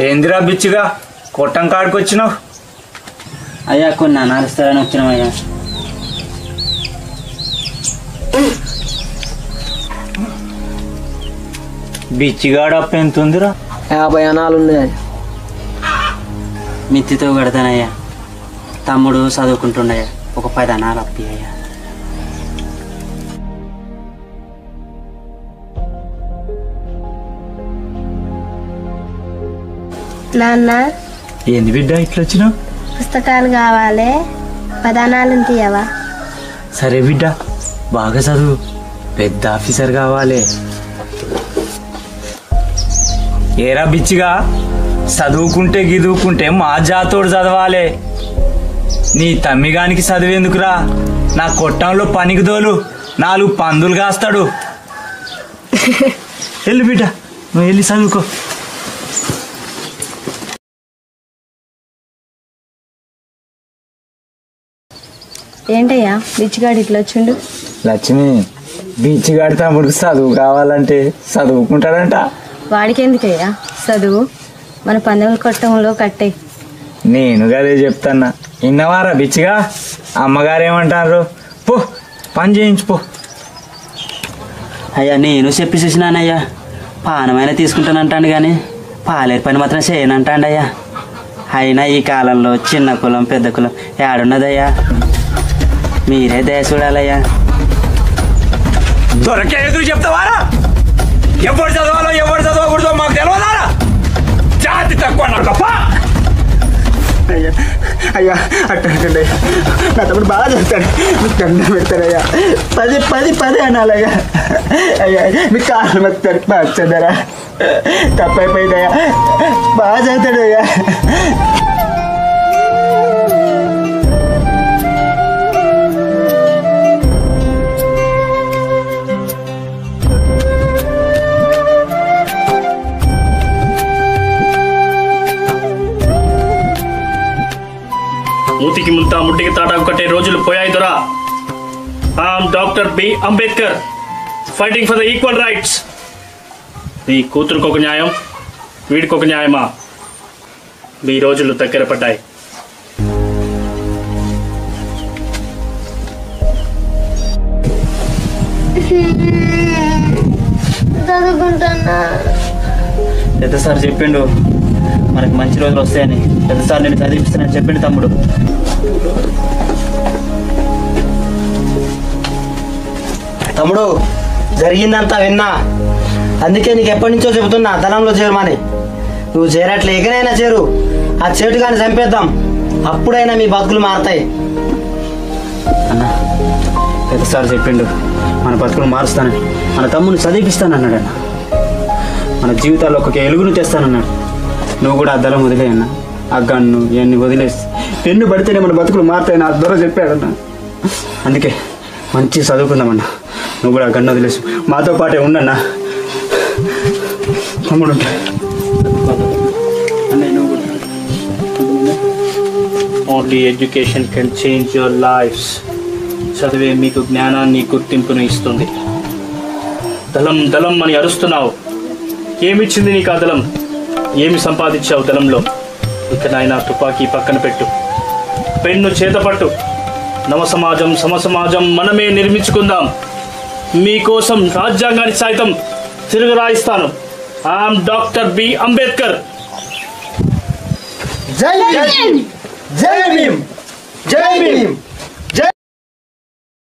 ఏందిరా బిచ్చిగా కొట్టం కాడికి వచ్చినావు? అయ్యా కొన్ని అనాలిస్తారని వచ్చినాం అయ్యా. బిచ్చిగాడు అప్పు ఎంత ఉందిరా? 50 అనాలు ఉన్నాయి. మిత్తితో కడతానయ్యా. తమ్ముడు చదువుకుంటుండయ్యా, ఒక 10 అనాలు అప్పి అయ్యా. నాన్న ఏంది బిడ్డ ఇట్లా వచ్చినావు? పుస్తకాలు కావాలి, 10 అనాలు తీయవా? సరే బిడ్డ, బాగా చదువు, పెద్ద ఆఫీసర్ కావాలి. ఏరా బిచ్చిగా, చదువుకుంటే గిదువుకుంటే మా జాతోడు చదవాలి. నీ తమ్మిగానికి చదివేందుకురా? నా కొట్టంలో పనికి దోలు 4 పందులు కాస్తాడు. వెళ్ళు బిడ్డ, నువ్వు వెళ్ళి చదువుకో. ఏంటయ్యా బిచ్చిగాడు ఇట్లా వచ్చిండు? లక్ష్మి, బిచ్చిగాడి తమ్ముడికి చదువు కావాలంటే చదువుకుంటాడంట. వాడికి ఎందుకయ్యా చదువు? మన పందెం కొట్టంలో కట్టే. నేను అదే చెప్తాన్నా. ఇన్నవారా బిచ్చిగా? అమ్మగారు ఏమంటారు? పో పని చేయించుపో. అయ్యా నేను చెప్పి చూసినానయ్యా, పానమైన తీసుకుంటానంటాను కానీ పాలేరు పని మాత్రం చేయనంటాండయ్యా. అయినా ఈ కాలంలో చిన్న కులం పెద్ద కులం ఏడున్నదయ్యా? మీరే దయ చూడాలయ్యా. దొరకే ఎదురు చెప్తావారా? ఎవరు చదవాలో ఎవరు చదవకూడదో మాకు తెలియదారా? జాతి తక్కువ తప్ప. అయ్యా అయ్యా అట్టండి, నా తమ్ముడు బాగా చెప్తాడు, మీకు దండం పెడతారయ్యా. 10 అనాలయ్యా. అయ్యా మీకు కాళ్ళు పెడతారు, బాగా చదరా, తప్పైపోయిందయ్యా, బాగా చదువుతాడు అయ్యా. మూతికి ముంత ముట్టికి తాటాకు కట్టే రోజులు పోయాయి దొరా. I'm doctor B Ambedkar, fighting for the equal rights. నీ కూతురుకు ఒక న్యాయం, వీడికి ఒక న్యాయమా? మీ రోజులు దగ్గర పడ్డాయి. పెద్ద సార్ చెప్పిండు మనకి మంచి రోజులు వస్తాయని. పెద్ద సార్ నేను చదివిస్తానని చెప్పిండు తమ్ముడు. తమ్ముడు జరిగిందంతా విన్నా, అందుకే నీకు ఎప్పటి నుంచో చెబుతున్నా దళంలో చేరమని. నువ్వు చేరట్లే, ఎగనైనా చేరు, ఆ చేటుగాని చంపేద్దాం, అప్పుడైనా మీ బతుకులు మారతాయి. అన్న పెద్ద సార్ చెప్పిండు మన బతుకులు మారుస్తానని, మన తమ్ముని చదివిస్తానన్నాడు అన్న. మన జీవితాల్లో ఒక ఎలుగును తెస్తానన్నాడు. నువ్వు కూడా ఆ దళం వదిలేయన్న, ఆ గన్ను ఇవన్నీ వదిలేసి పెన్ను పడితేనే మన బతుకులు మారుతాయని ఆ దొర చెప్పాడన్న. అందుకే మంచి చదువుకుందామన్నా. నువ్వు కూడా ఆ గన్ను వదిలేసి మాతో పాటే ఉండన్నా. తమ్ముడు అన్నయ్య నువ్వు కూడా. Only education can change your lifes. చదివే మీకు జ్ఞానాన్ని, గుర్తింపును ఇస్తుంది. దళం దళం అని అరుస్తున్నావు, ఏమిచ్చింది నీకు ఆ దళం? ఏమి సంపాదించావు దళంలో? ఇక నాయన తుపాకీ పక్కన పెట్టు, పెన్ను చేతపట్టు. నవసమాజం సమసమాజం మనమే నిర్మించుకుందాం. మీకోసం రాజ్యాంగాన్ని సైతం తిరుగు రాయిస్తాను. I am doctor B Ambedkar. జై భీమ్, జై భీమ్, జై భీమ్.